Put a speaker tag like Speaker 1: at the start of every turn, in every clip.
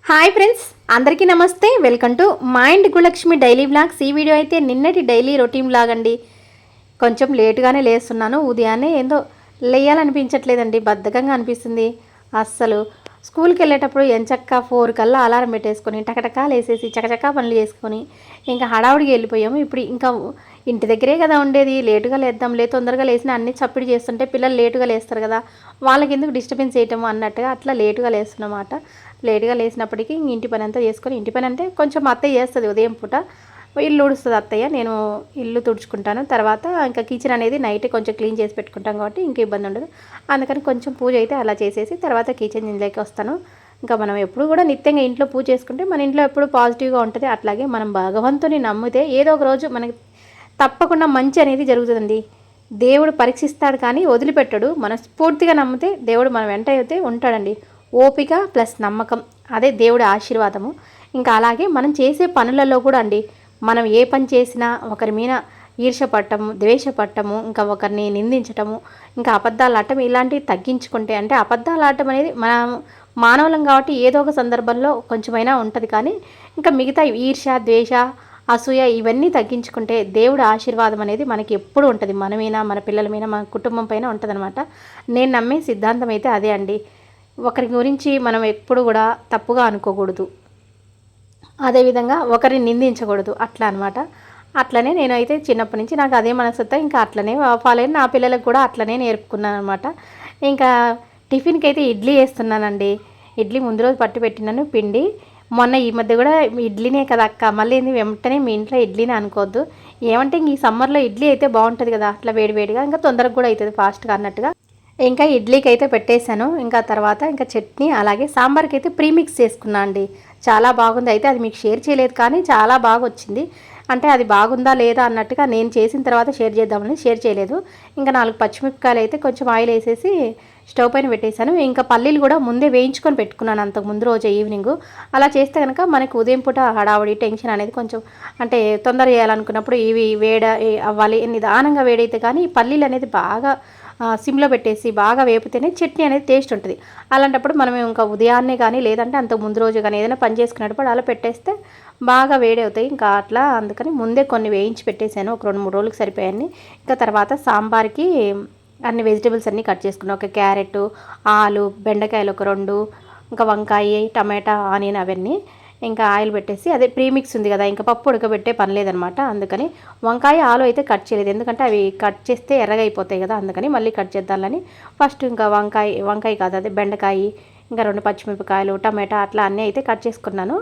Speaker 1: Hi friends, అందరికీ నమస్తే. Welcome to mind గులక్ష్మి డైలీ వ్లాగ్స్. ఈ వీడియో అయితే నిన్నటి డైలీ రొటీన్ వ్లాగ్ అండి. కొంచెం లేటుగానే లేస్తున్నాను. ఉదయాన్నే ఏందో లేయాలనిపించట్లేదండి, బద్ధకంగా అనిపిస్తుంది. అస్సలు స్కూల్కి వెళ్ళేటప్పుడు ఎంచక్క 4 కల్లా అలారం పెట్టేసుకొని టకటకా లేసేసి చకచకా పనులు చేసుకొని ఇంకా హడావుడికి వెళ్ళిపోయాము. ఇప్పుడు ఇంకా ఇంటి దగ్గరే కదా ఉండేది, లేటుగా లేద్దాంలే, తొందరగా లేసిన అన్ని చప్పిడి చేస్తుంటే పిల్లలు లేటుగా లేస్తారు కదా, వాళ్ళకి ఎందుకు డిస్టర్బెన్స్ చేయటము అన్నట్టుగా అట్లా లేటుగా లేస్తున్నమాట. లేటుగా లేసినప్పటికీ ఇంటి పని అంతా చేసుకొని, ఇంటి పని అంటే కొంచెం అత్తయ్య చేస్తుంది ఉదయం పూట, ఇల్లు ఊడుస్తుంది అత్తయ్య, నేను ఇల్లు తుడుచుకుంటాను. తర్వాత ఇంకా కిచెన్ అనేది నైట్ కొంచెం క్లీన్ చేసి పెట్టుకుంటాం కాబట్టి ఇంక ఇబ్బంది ఉండదు. అందుకని కొంచెం పూజ అయితే అలా చేసేసి తర్వాత కిచెన్ ఇంట్లోకి వస్తాను. ఇంకా మనం ఎప్పుడు కూడా నిత్యంగా ఇంట్లో పూజ చేసుకుంటే మన ఇంట్లో ఎప్పుడు పాజిటివ్గా ఉంటుంది. అట్లాగే మనం భగవంతుని నమ్మితే ఏదో ఒక రోజు మనకి తప్పకుండా మంచి అనేది జరుగుతుందండి. దేవుడు పరీక్షిస్తాడు కానీ వదిలిపెట్టడు. మనస్ఫూర్తిగా నమ్మితే దేవుడు మన వెంట అయితే ఉంటాడండి. ఓపిక ప్లస్ నమ్మకం, అదే దేవుడి ఆశీర్వాదము. ఇంకా అలాగే మనం చేసే పనులలో కూడా అండి, మనం ఏ పని చేసినా ఒకరి మీద ఈర్షపడటము, ద్వేషపడటము, ఇంకా ఒకరిని నిందించటము, ఇంకా అబద్ధాలు ఆడటం, ఇలాంటివి తగ్గించుకుంటే, అంటే అబద్ధాలు ఆడటం అనేది మనం మానవులం కాబట్టి ఏదో ఒక సందర్భంలో కొంచెమైనా ఉంటుంది. కానీ ఇంకా మిగతా ఈర్ష, ద్వేష, అసూయ ఇవన్నీ తగ్గించుకుంటే దేవుడి ఆశీర్వాదం అనేది మనకి ఎప్పుడు ఉంటుంది. మన మీద, మన పిల్లల మీద, మన కుటుంబం పైన ఉంటుందన్నమాట. నేను నమ్మే సిద్ధాంతం అయితే అదే అండి. ఒకరి గురించి మనం ఎప్పుడు కూడా తప్పుగా అనుకోకూడదు, అదేవిధంగా ఒకరిని నిందించకూడదు, అట్లా అనమాట. అట్లనే నేనైతే చిన్నప్పటి నుంచి నాకు అదే మనసత్తా, ఇంకా అట్లనే ఫాలో అయిన నా పిల్లలకు కూడా అట్లనే నేర్పుకున్నాను అనమాట. ఇంకా టిఫిన్కి అయితే ఇడ్లీ వేస్తున్నానండి. ఇడ్లీ ముందు రోజు పట్టి పెట్టినాను పిండి. మొన్న ఈ మధ్య కూడా ఇడ్లీనే కదా అక్క, మళ్ళీ వెంటనే మీ ఇంట్లో ఇడ్లీనే అనుకోవద్దు. ఏమంటే ఇంక ఈ సమ్మర్లో ఇడ్లీ అయితే బాగుంటుంది కదా, అట్లా వేడివేడిగా, ఇంకా తొందరగా కూడా అవుతుంది ఫాస్ట్గా అన్నట్టుగా. ఇంకా ఇడ్లీకి అయితే పెట్టేశాను. ఇంకా తర్వాత ఇంకా చట్నీ అలాగే సాంబార్కి అయితే ప్రీమిక్స్ చేసుకున్నా అండి. చాలా బాగుంది. అయితే అది మీకు షేర్ చేయలేదు కానీ చాలా బాగా వచ్చింది. అంటే అది బాగుందా లేదా అన్నట్టుగా నేను చేసిన తర్వాత షేర్ చేద్దామని షేర్ చేయలేదు. ఇంకా 4 పచ్చిమిరపకాయలు అయితే కొంచెం ఆయిల్ వేసేసి స్టవ్ పైన పెట్టేశాను. ఇంకా పల్లీలు కూడా ముందే వేయించుకొని పెట్టుకున్నాను అంతకు ముందు రోజు ఈవినింగ్. అలా చేస్తే కనుక మనకి ఉదయం పూట హడావుడి టెన్షన్ అనేది కొంచెం, అంటే తొందర చేయాలనుకున్నప్పుడు ఇవి అవ్వాలి, నిదానంగా వేడైతే కానీ ఈ పల్లీలు అనేది బాగా సిమ్లో పెట్టేసి బాగా వేపితేనే చట్నీ అనేది టేస్ట్ ఉంటుంది. అలాంటప్పుడు మనం ఇంకా ఉదయాన్నే కానీ లేదంటే అంతకు ముందు రోజు కానీ ఏదైనా పని చేసుకునేటప్పుడు అలా పెట్టేస్తే బాగా వేడి అవుతాయి. ఇంకా అట్లా అందుకని ముందే కొన్ని వేయించి పెట్టేశాను, ఒక 2-3 రోజులకు సరిపోయాన్ని. ఇంకా తర్వాత సాంబార్కి అన్ని వెజిటేబుల్స్ అన్నీ కట్ చేసుకున్నాను. ఒక క్యారెట్, ఆలు, బెండకాయలు ఒక 2, ఇంకా వంకాయ, టమాటా, ఆనియన్ అవన్నీ. ఇంకా ఆయిల్ పెట్టేసి అదే ప్రీమిక్స్ ఉంది కదా, ఇంకా పప్పు ఉడకబెట్టే పని లేదనమాట. అందుకని వంకాయ, ఆలు అయితే కట్ చేయలేదు, ఎందుకంటే అవి కట్ చేస్తే ఎర్రగా అయిపోతాయి కదా, అందుకని మళ్ళీ కట్ చేద్దామని ఫస్ట్ ఇంకా వంకాయ కాదు అదే బెండకాయ, ఇంకా 2 పచ్చిమిరపకాయలు, టమాటా అట్లా అన్నీ అయితే కట్ చేసుకున్నాను.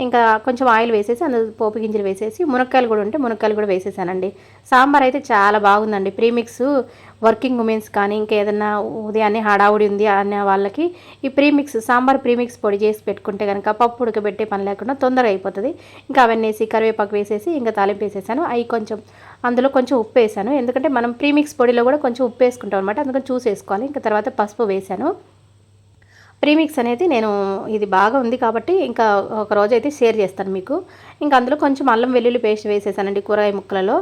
Speaker 1: ఇంకా కొంచెం ఆయిల్ వేసేసి అందులో పోపు గింజలు వేసేసి మునక్కాయలు కూడా ఉంటే మునక్కాయలు కూడా వేసేసానండి. సాంబార్ అయితే చాలా బాగుందండి. ప్రీమిక్స్ వర్కింగ్ ఉమెన్స్ కానీ ఇంకేదన్నా ఉదయాన్నే హడావుడి ఉంది అనే వాళ్ళకి ఈ ప్రీమిక్స్ సాంబార్ ప్రీమిక్స్ పొడి చేసి పెట్టుకుంటే కనుక పప్పు ఉడకబెట్టే పని లేకుండా తొందరగా అయిపోతుంది. ఇంకా అవన్నీ వేసి కరివేపాకు వేసేసి ఇంకా తాలింపు వేసేసాను. అవి కొంచెం అందులో కొంచెం ఉప్పు వేసాను, ఎందుకంటే మనం ప్రీమిక్స్ పొడిలో కూడా కొంచెం ఉప్పు వేసుకుంటాం అనమాట, అందుకని చూసేసుకోవాలి. ఇంకా తర్వాత పసుపు వేసాను. ప్రీమిక్స్ అనేది నేను ఇది బాగా ఉంది కాబట్టి ఇంకా ఒక రోజు అయితే షేర్ చేస్తాను మీకు. ఇంకా అందులో కొంచెం అల్లం వెల్లుల్లి పేస్ట్ వేసేసానండి కూరగాయ ముక్కలలో.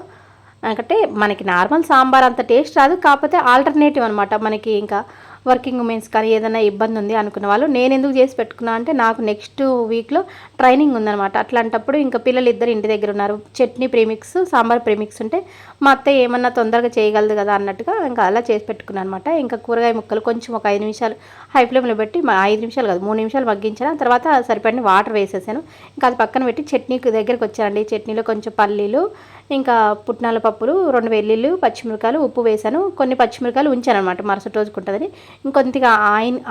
Speaker 1: అంటే మనకి నార్మల్ సాంబార్ అంత టేస్ట్ రాదు, కాకపోతే ఆల్టర్నేటివ్ అనమాట. మనకి ఇంకా వర్కింగ్ ఉమెన్స్ కానీ ఏదైనా ఇబ్బంది ఉంది అనుకున్న వాళ్ళు నేను ఎందుకు చేసి పెట్టుకున్నా అంటే నాకు నెక్స్ట్ వీక్లో ట్రైనింగ్ ఉందనమాట. అట్లాంటప్పుడు ఇంకా పిల్లలు ఇద్దరు ఇంటి దగ్గర ఉన్నారు. చట్నీ ప్రీమిక్స్, సాంబార్ ప్రీమిక్స్ ఉంటే మా అత్తయ్య ఏమన్నా తొందరగా చేయగలదు కదా అన్నట్టుగా ఇంకా అలా చేసి పెట్టుకున్నాను అనమాట. ఇంకా కూరగాయ ముక్కలు కొంచెం ఒక 5 నిమిషాలు హై ఫ్లేమ్లో పెట్టి 5 నిమిషాలు కాదు 3 నిమిషాలు మగ్గించాను. తర్వాత సరిపడిన వాటర్ వేసేసాను. ఇంకా అది పక్కన పెట్టి చట్నీకి దగ్గరికి వచ్చానండి. చట్నీలో కొంచెం పల్లీలు, ఇంకా పుట్నాల పప్పులు, 2 వెల్లుల్లి, పచ్చిమిరకాయలు, ఉప్పు వేసాను. కొన్ని పచ్చిమిరకాయలు ఉంచాను అనమాట మరుసటి రోజుకు ఉంటుందని. ఇంకొంతగా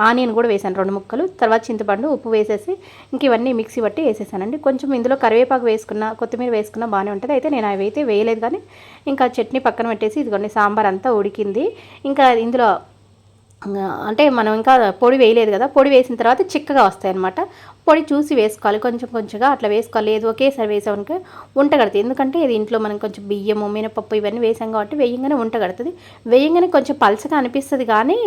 Speaker 1: ఆనియన్ కూడా వేసాను 2 ముక్కలు. తర్వాత చింతపండు, ఉప్పు వేసేసి ఇంక ఇవన్నీ మిక్సీ బట్టి వేసేసానండి. కొంచెం ఇందులో కరివేపాకు వేసుకున్న, కొత్తిమీర వేసుకున్న బాగానే ఉంటుంది. అయితే నేను అవి అయితే వేయలేదు కానీ ఇంకా చట్నీ పక్కన పెట్టేసి ఇదిగోండి సాంబార్ అంతా ఉడికింది. ఇంకా ఇందులో అంటే మనం ఇంకా పొడి వేయలేదు కదా, పొడి వేసిన తర్వాత చిక్కగా వస్తాయి అనమాట. పొడి చూసి వేసుకోవాలి, కొంచెం కొంచెంగా అట్లా వేసుకోవాలి. లేదు ఒకేసారి వేసామనుకో ఉంటగడుతుంది, ఎందుకంటే ఇది ఇంట్లో మనం కొంచెం బియ్యము, మినపప్పు ఇవన్నీ వేసాం కాబట్టి వేయంగానే ఉంటగడుతుంది. వేయంగానే కొంచెం పలచగా అనిపిస్తుంది కానీ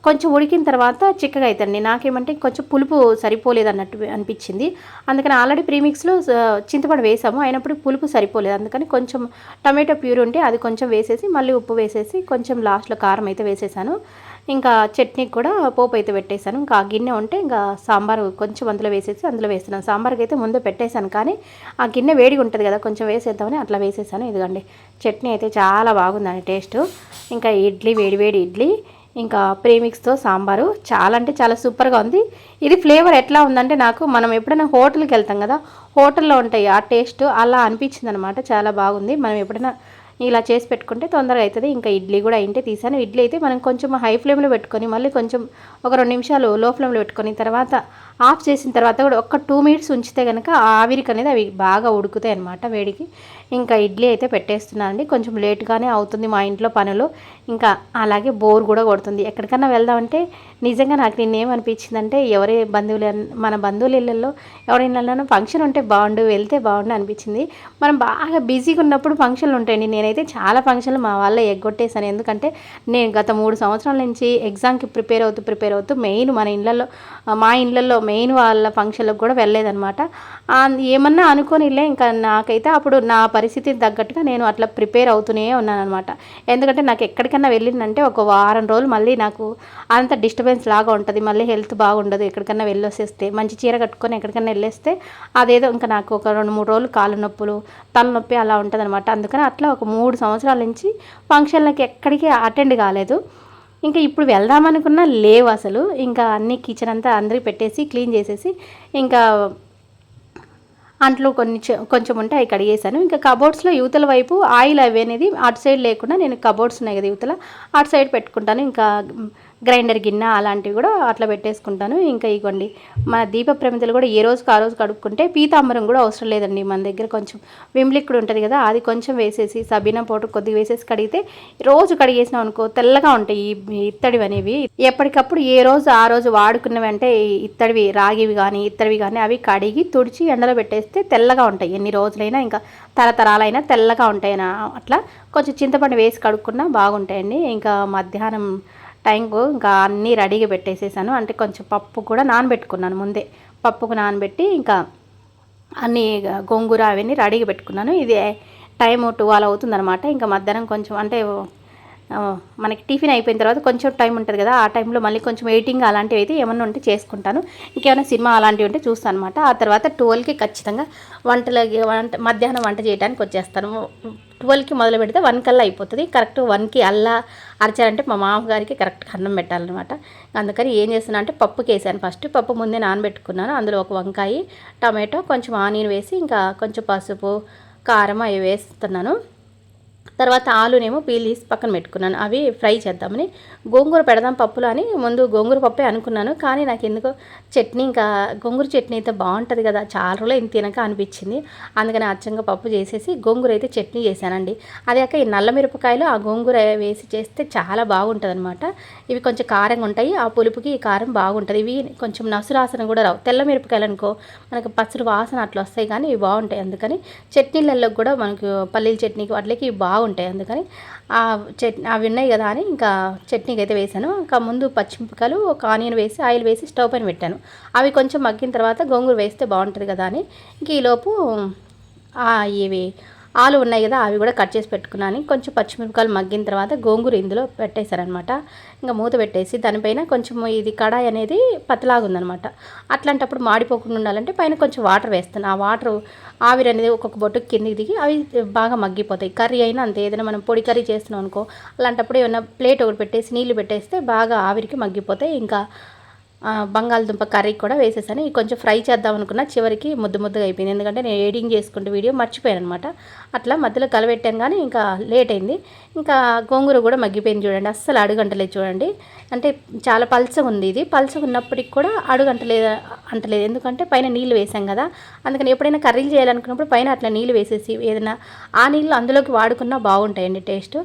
Speaker 1: కొంచెం ఉడికిన తర్వాత చిక్కగా అవుతుంది. నాకేమంటే కొంచెం పులుపు సరిపోలేదు అన్నట్టు అనిపించింది. అందుకని ఆల్రెడీ ప్రీమిక్స్లో చింతపండు వేసాము, అయినప్పుడు పులుపు సరిపోలేదు. అందుకని కొంచెం టమాటో ప్యూరీ ఉంటే అది కొంచెం వేసేసి మళ్ళీ ఉప్పు వేసేసి కొంచెం లాస్ట్లో కారం అయితే వేసేసాను. ఇంకా చట్నీకి కూడా పోపు అయితే పెట్టేశాను. ఇంకా ఆ గిన్నె ఉంటే ఇంకా సాంబారు కొంచెం అందులో వేసేసి అందులో వేస్తున్నాను. సాంబార్కి అయితే ముందే పెట్టేశాను, కానీ ఆ గిన్నె వేడిగా ఉంటుంది కదా, కొంచెం వేసేద్దామని అట్లా వేసేసాను. ఇదిగోండి చట్నీ అయితే చాలా బాగుందండి టేస్ట్. ఇంకా ఇడ్లీ, వేడివేడి ఇడ్లీ, ఇంకా ప్రీమిక్స్తో సాంబారు చాలా అంటే చాలా సూపర్గా ఉంది. ఇది ఫ్లేవర్ ఎట్లా ఉందంటే నాకు మనం ఎప్పుడైనా హోటల్కి వెళ్తాం కదా, హోటల్లో ఉంటాయి ఆ టేస్ట్ అలా అనిపించింది అనమాట. చాలా బాగుంది. మనం ఎప్పుడైనా ఇలా చేసి పెట్టుకుంటే తొందరగా అవుతుంది. ఇంకా ఇడ్లీ కూడా అయింటే తీసాను. ఇడ్లీ అయితే మనం కొంచెం హై ఫ్లేమ్లో పెట్టుకొని మళ్ళీ కొంచెం ఒక 2 నిమిషాలు లో ఫ్లేమ్లో పెట్టుకొని తర్వాత ఆఫ్ చేసిన తర్వాత కూడా ఒక 2 మినిట్స్ ఉంచితే కనుక ఆవిరికి అనేది అవి బాగా ఉడుకుతాయి అనమాట వేడికి. ఇంకా ఇడ్లీ అయితే పెట్టేస్తున్నానండి. కొంచెం లేట్గానే అవుతుంది మా ఇంట్లో పనులు. ఇంకా అలాగే బోర్ కూడా కొడుతుంది. ఎక్కడికన్నా వెళ్దామంటే నిజంగా నాకు నిన్నేమనిపించిందంటే మన బంధువుల ఇళ్ళల్లో ఎవరైనా ఫంక్షన్ ఉంటే బాగుండు, వెళ్తే బాగుండు అనిపించింది. మనం బాగా బిజీగా ఉన్నప్పుడు ఫంక్షన్లు ఉంటాయండి. నేనైతే చాలా ఫంక్షన్లు మా వాళ్ళ ఎగ్గొట్టేశాను. ఎందుకంటే నేను గత 3 సంవత్సరాల నుంచి ఎగ్జామ్కి ప్రిపేర్ అవుతూ మెయిన్ మా ఇళ్ళల్లో మెయిన్ వాళ్ళ ఫంక్షన్లకు కూడా వెళ్ళలేదనమాట. ఏమన్నా అనుకోనిలే, ఇంకా నాకైతే అప్పుడు నా పరిస్థితికి తగ్గట్టుగా నేను అట్లా ప్రిపేర్ అవుతూనే ఉన్నానమాట. ఎందుకంటే నాకు ఎక్కడికన్నా వెళ్ళిందంటే ఒక వారం రోజులు మళ్ళీ నాకు అంత డిస్టర్బెన్స్ లాగా ఉంటుంది. మళ్ళీ హెల్త్ బాగుండదు. ఎక్కడికన్నా వెళ్ళొసేస్తే మంచి చీర కట్టుకొని ఎక్కడికన్నా వెళ్ళేస్తే అదేదో ఇంకా నాకు ఒక 2-3 రోజులు కాళ్ళు నొప్పులు, తలనొప్పి అలా ఉంటుంది అనమాట. అందుకని అట్లా ఒక 3 సంవత్సరాల నుంచి ఫంక్షన్లకి ఎక్కడికి అటెండ్ కాలేదు. ఇంకా ఇప్పుడు వెళ్దామనుకున్నా లేవు అసలు. ఇంకా అన్ని కిచెన్ అంతా అందరికి పెట్టేసి క్లీన్ చేసేసి ఇంకా అంట్లో కొంచెం ఉంటే అవి కడిగేసాను. ఇంకా కబోర్డ్స్లో యువతల వైపు ఆయిల్ అవి అనేది అటు సైడ్ లేకుండా నేను కబోర్డ్స్ ఉన్నాయి కదా యువతల, అటు సైడ్ పెట్టుకుంటాను. ఇంకా గ్రైండర్ గిన్నె అలాంటివి కూడా అట్లా పెట్టేసుకుంటాను. ఇంకా ఇగోండి మన దీప ప్రమిదలు కూడా ఏ రోజుకి ఆ రోజు కడుక్కుంటే పీతాంబరం కూడా అవసరం లేదండి. మన దగ్గర కొంచెం విమ్ లిక్విడ్ ఉంటుంది కదా, అది కొంచెం వేసేసి సబీనా పౌడర్ కొద్దిగా వేసేసి కడిగితే రోజు కడిగేసినాం అనుకో తెల్లగా ఉంటాయి ఈ ఇత్తడివి అనేవి. ఎప్పటికప్పుడు ఏ రోజు ఆ రోజు వాడుకున్నవి అంటే ఇత్తడివి, రాగివి కానీ ఇత్తడివి కానీ అవి కడిగి తుడిచి ఎండలో పెట్టేస్తే తెల్లగా ఉంటాయి. ఎన్ని రోజులైనా ఇంకా తరతరాలైనా తెల్లగా ఉంటాయి. అట్లా కొంచెం చింతపండు వేసి కడుక్కున్నా బాగుంటాయండి. ఇంకా మధ్యాహ్నం టైంకు ఇంకా అన్నీ రెడీగా పెట్టేసేసాను. అంటే కొంచెం పప్పు కూడా నానబెట్టుకున్నాను ముందే. పప్పుకు నానబెట్టి ఇంకా అన్నీ గోంగూర అవన్నీ రెడీగా పెట్టుకున్నాను. ఇది టైం 12 అవుతుందన్నమాట. ఇంకా మధ్యాహ్నం కొంచెం అంటే మనకి టిఫిన్ అయిపోయిన తర్వాత కొంచెం టైం ఉంటుంది కదా, ఆ టైంలో మళ్ళీ కొంచెం వెయిటింగ్ అలాంటివి అయితే ఏమన్నా ఉంటే చేసుకుంటాను. ఇంకేమైనా సినిమా అలాంటివి ఉంటే చూస్తాను అనమాట. ఆ తర్వాత 12కి ఖచ్చితంగా మధ్యాహ్నం వంట చేయడానికి వచ్చేస్తాను. 12కి మొదలు పెడితే 1 కల్లా అయిపోతుంది. కరెక్ట్ 1కి అల్లా అరచారంటే మా మామగారికి కరెక్ట్గా అన్నం పెట్టాలన్నమాట. అందుకని ఏం చేస్తున్నా అంటే పప్పుకి వేసాను. ఫస్ట్ పప్పు ముందే నానబెట్టుకున్నాను. అందులో ఒక వంకాయ, టమాటో, కొంచెం ఆనియన్ వేసి ఇంకా కొంచెం పసుపు, కారం అవి వేస్తున్నాను. తర్వాత ఆలునేమో పీల్ తీసి పక్కన పెట్టుకున్నాను. అవి ఫ్రై చేద్దామని గోంగూర పెడదాం పప్పులో అని ముందు గోంగూర పప్పే అనుకున్నాను. కానీ నాకు ఎందుకో చట్నీ ఇంకా గోంగూర చట్నీ అయితే బాగుంటుంది కదా, చాలా రోజులు ఇంత తినక అనిపించింది. అందుకని అచ్చంగా పప్పు చేసేసి గోంగూర అయితే చట్నీ చేశానండి. అదే కాక ఈ నల్ల మిరపకాయలు ఆ గోంగూర వేసి చేస్తే చాలా బాగుంటుంది అనమాట. ఇవి కొంచెం కారంగా ఉంటాయి. ఆ పులుపుకి ఈ కారం బాగుంటుంది. ఇవి కొంచెం నసురాసన కూడా రావు. తెల్ల మిరపకాయలు అనుకో మనకు పచ్చడి వాసన అట్లా వస్తాయి, కానీ ఇవి బాగుంటాయి. అందుకని చట్నీలలో కూడా మనకు పల్లీల చట్నీకి వాటికి బాగుంటాయి. అందుకని ఆ అవి ఉన్నాయి కదా అని ఇంకా చట్నీకి అయితే వేసాను. ఇంకా ముందు పచ్చిమిరపకాయలు, ఒక ఆనియన్ వేసి ఆయిల్ వేసి స్టవ్ పైన పెట్టాను. అవి కొంచెం మగ్గిన తర్వాత గోంగూర వేస్తే బాగుంటుంది కదా అని ఇంక ఈలోపు ఇవి ఆలు ఉన్నాయి కదా అవి కూడా కట్ చేసి పెట్టుకున్నాను. కొంచెం పచ్చిమిరపకాయలు మగ్గిన తర్వాత గోంగూర ఇందులో పెట్టేశారనమాట. ఇంకా మూత పెట్టేసి దానిపైన కొంచెం ఇది కడాయి అనేది పతలాగా ఉందనమాట. అట్లాంటప్పుడు మాడిపోకుండా ఉండాలంటే పైన కొంచెం వాటర్ వేస్తాను. ఆ వాటర్ ఆవిరి అనేది ఒక్కొక్క బొట్టు కిందికి దిగి అవి బాగా మగ్గిపోతాయి. కర్రీ అయినా అంతే, ఏదైనా మనం పొడి కర్రీ చేస్తున్నాం అనుకో అలాంటప్పుడు ఏమైనా ప్లేట్ ఒకటి పెట్టేసి నీళ్లు పెట్టేస్తే బాగా ఆవిరికి మగ్గిపోతాయి. ఇంకా బంగాళదుంప కర్రీ కూడా వేసేసాను. ఇది కొంచెం ఫ్రై చేద్దాం అనుకున్నా, చివరికి ముద్దగా అయిపోయింది. ఎందుకంటే నేను ఎడిటింగ్ చేసుకుంటే వీడియో మర్చిపోయాను అనమాట. అట్లా మధ్యలో కలబెట్టాను కానీ ఇంకా లేట్ అయింది. ఇంకా గోంగూర కూడా మగ్గిపోయింది చూడండి, అస్సలు అడుగంటలేదు చూడండి. అంటే చాలా పల్చగా ఉంది. ఇది పల్చగా ఉన్నప్పటికి కూడా అంటలేదు. ఎందుకంటే పైన నీళ్ళు వేసాం కదా. అందుకని ఎప్పుడైనా కర్రీలు చేయాలనుకున్నప్పుడు పైన అట్లా నీళ్ళు వేసేసి ఏదైనా ఆ నీళ్ళు అందులోకి వాడుకున్నా బాగుంటాయండి టేస్ట్.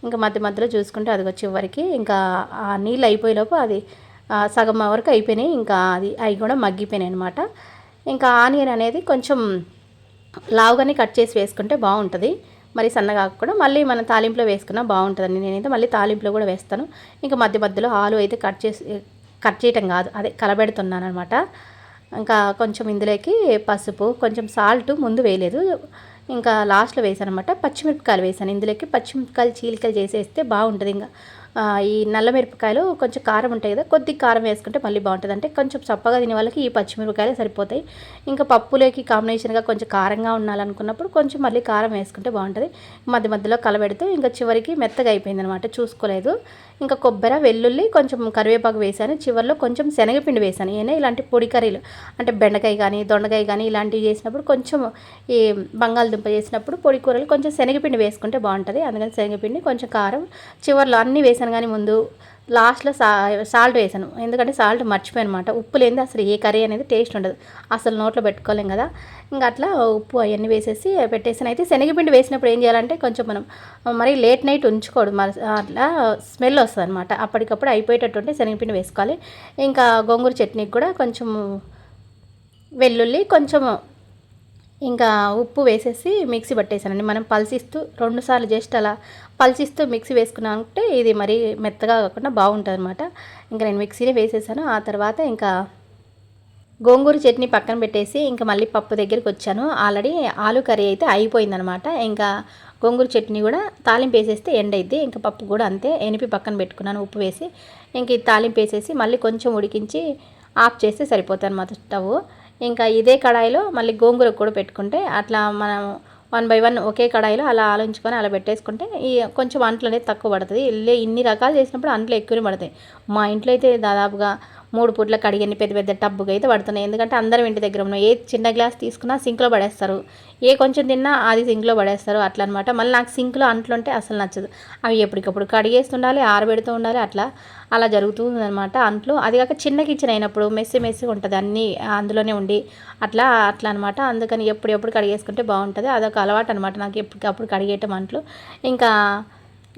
Speaker 1: ఇంకా మధ్యలో చూసుకుంటే అది వచ్చే వరకు ఇంకా ఆ నీళ్ళు అయిపోయేలోపు అది సగం వరకు అయిపోయినాయి. ఇంకా అవి కూడా మగ్గిపోయినాయి అనమాట. ఇంకా ఆనియన్ అనేది కొంచెం లావుగానే కట్ చేసి వేసుకుంటే బాగుంటుంది. మరి సన్నగా కూడా మళ్ళీ మనం తాలింపులో వేసుకున్నా బాగుంటుందండి. నేనైతే మళ్ళీ తాలింపులో కూడా వేస్తాను. ఇంకా మధ్యలో ఆలు అయితే కట్ చేయటం కాదు, అదే కలబెడుతున్నాను అనమాట. ఇంకా కొంచెం ఇందులోకి పసుపు, కొంచెం సాల్ట్ ముందు వేయలేదు, ఇంకా లాస్ట్లో వేసాను అనమాట. పచ్చిమిరపకాయలు వేసాను ఇందులోకి. పచ్చిమిరపకాయలు చీలికలు చేసేస్తే బాగుంటుంది. ఇంకా ఈ నల్ల మిరపకాయలు కొంచెం కారం ఉంటాయి కదా, కొద్దిగా కారం వేసుకుంటే మళ్ళీ బాగుంటుంది. అంటే కొంచెం చప్పగా తినే వాళ్ళకి ఈ పచ్చిమిరపకాయలు సరిపోతాయి. ఇంకా పప్పులోకి కాంబినేషన్గా కొంచెం కారంగా ఉండాలనుకున్నప్పుడు కొంచెం మళ్ళీ కారం వేసుకుంటే బాగుంటుంది. మధ్య మధ్యలో కలబెడుతూ ఇంకా చివరికి మెత్తగా అయిపోయింది అనమాట, చూసుకోలేదు. ఇంకా కొబ్బరి, వెల్లుల్లి, కొంచెం కరివేపాకు వేసాను. చివరిలో కొంచెం శనగపిండి వేసాను. ఏమైనా ఇలాంటి పొడి కర్రీలు అంటే బెండకాయ కానీ దొండకాయ కానీ ఇలాంటివి చేసినప్పుడు కొంచెం ఈ బంగాళదుంప చేసినప్పుడు పొడి కూరలు కొంచెం శనగపిండి వేసుకుంటే బాగుంటుంది. అందుకని శనగపిండి, కొంచెం కారం, చివరిలో అన్నీ వేసాను. కానీ ముందు లాస్ట్లో సాల్ట్ వేసాను, ఎందుకంటే సాల్ట్ మర్చిపోయాను అనమాట. ఉప్పు లేనిది అసలు ఏ కర్రీ అనేది టేస్ట్ ఉండదు, అసలు నోట్లో పెట్టుకోలేం కదా. ఇంకా అట్లా ఉప్పు అవన్నీ వేసేసి పెట్టేసాను. అయితే శనగపిండి వేసినప్పుడు ఏం చేయాలంటే కొంచెం మనం మరి లేట్ నైట్ ఉంచుకోడు, మరి అట్లా స్మెల్ వస్తుంది అనమాట. అప్పటికప్పుడు అయిపోయేటట్టు ఉంటే శనగపిండి వేసుకోవాలి. ఇంకా గోంగూర చట్నీకి కూడా కొంచెం వెల్లుల్లి, కొంచెం ఇంకా ఉప్పు వేసేసి మిక్సీ పట్టేసానండి. మనం పల్సిస్తూ 2 సార్లు జస్ట్ అలా పల్సిస్తూ మిక్సీ వేసుకున్నామంటే ఇది మరీ మెత్తగా కాకుండా బాగుంటుంది అనమాట. ఇంకా నేను మిక్సీనే వేసేసాను. ఆ తర్వాత ఇంకా గోంగూర చట్నీ పక్కన పెట్టేసి ఇంకా మళ్ళీ పప్పు దగ్గరికి వచ్చాను. ఆల్రెడీ ఆలు కర్రీ అయితే అయిపోయిందనమాట. ఇంకా గోంగూర చట్నీ కూడా తాలింపు వేసేస్తే ఎండ్ అయింది. ఇంకా పప్పు కూడా అంతే ఎనిపి పక్కన పెట్టుకున్నాను ఉప్పు వేసి. ఇంక ఈ తాలింపు వేసేసి మళ్ళీ కొంచెం ఉడికించి ఆఫ్ చేస్తే సరిపోతుంది అనమాట స్టవ్. ఇంకా ఇదే కడాయిలో మళ్ళీ గోంగూర కూడా పెట్టుకుంటే అట్లా మనం 1 బై 1 ఒకే కడాయిలో అలా ఆలోచించుకొని అలా పెట్టేసుకుంటే ఈ కొంచెం అంట్లు అనేది తక్కువ పడుతుంది. ఇన్ని రకాలు చేసినప్పుడు అంట్లు ఎక్కువనే పడతాయి. మా ఇంట్లో అయితే దాదాపుగా 3 పూట్ల కడిగని పెద్ద పెద్ద టబ్బుగా అయితే పడుతున్నాయి. ఎందుకంటే అందరం ఇంటి దగ్గర ఉన్నాం. ఏ చిన్న గ్లాస్ తీసుకున్నా సింక్లో పడేస్తారు, ఏ కొంచెం తిన్నా అది సింక్లో పడేస్తారు అట్లా అనమాట. మళ్ళీ నాకు సింక్లో అంట్లు ఉంటే అసలు నచ్చదు. అవి ఎప్పటికప్పుడు కడిగేస్తుండాలి, ఆరబెడుతూ ఉండాలి, అలా జరుగుతుంది అనమాట అంట్లు. అది కాక చిన్న కిచెన్ అయినప్పుడు మెస్సి ఉంటుంది, అన్నీ అందులోనే ఉండి అట్లా అనమాట. అందుకని ఎప్పుడు కడిగేసుకుంటే బాగుంటుంది. అదొక అలవాటు అనమాట నాకు, ఎప్పటికప్పుడు కడిగేయటం అంట్లు. ఇంకా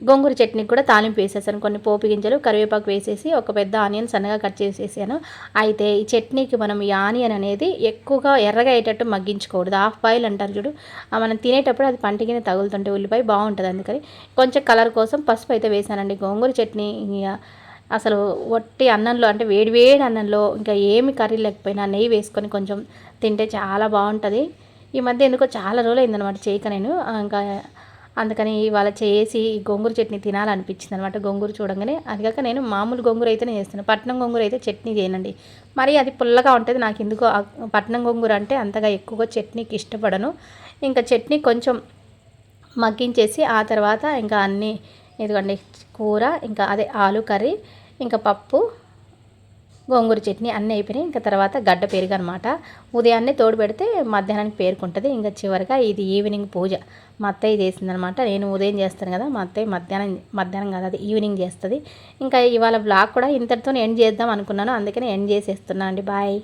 Speaker 1: గోంగూర చట్నీకి కూడా తాలింపు వేసేసాను. కొన్ని పోపు గింజలు, కరివేపాకు వేసేసి ఒక పెద్ద ఆనియన్ సన్నగా కట్ చేసేసాను. అయితే ఈ చట్నీకి మనం ఈ ఆనియన్ అనేది ఎక్కువగా ఎర్రగా అయ్యేటట్టు మగ్గించుకోకూడదు. హాఫ్ బాయిల్ అంటారు చూడు, మనం తినేటప్పుడు అది పంటికినే తగులుతుంటే ఉల్లిపాయ బాగుంటుంది. అందుకని కొంచెం కలర్ కోసం పసుపు అయితే వేసానండి. గోంగూర చట్నీ అసలు వట్టి అన్నంలో అంటే వేడి అన్నంలో ఇంకా ఏమి కర్రీ లేకపోయినా నెయ్యి వేసుకొని కొంచెం తింటే చాలా బాగుంటుంది. ఈ మధ్య ఎందుకో చాలా రోజులు అయిందనమాట చేయక నేను. ఇంకా అందుకని ఇవాళ చేసి గోంగూర చట్నీ తినాలనిపించింది అనమాట. గోంగూర చూడంగానే, అది కాక నేను మామూలు గోంగూర అయితేనే చేస్తాను, పట్నం గోంగూర అయితే చట్నీ చేయనండి. మరి అది పుల్లగా ఉంటుంది. నాకు ఎందుకో పట్నం గోంగూర అంటే అంతగా ఎక్కువగా చట్నీకి ఇష్టపడను. ఇంకా చట్నీ కొంచెం మగ్గించేసి ఆ తర్వాత ఇంకా అన్నీ ఇదిగోండి కూర, ఇంకా అదే ఆలు కర్రీ, ఇంకా పప్పు, గోంగూర చట్నీ అన్నీ అయిపోయినాయి. ఇంకా తర్వాత గడ్డ పెరుగు అనమాట. ఉదయాన్నే తోడు పెడితే మధ్యాహ్నానికి పేరుకుంటుంది. ఇంకా చివరిగా ఇది ఈవినింగ్ పూజ మా అత్తయ్య చేసిందనమాట. నేను ఉదయం చేస్తాను కదా, మా అత్తయ్య మధ్యాహ్నం కాదు అది ఈవినింగ్ చేస్తుంది. ఇంకా ఇవాళ బ్లాగ్ కూడా ఇంతటితో ఎండ్ చేద్దాం అనుకున్నాను, అందుకని ఎండ్ చేసేస్తున్నాను అండి. బాయ్.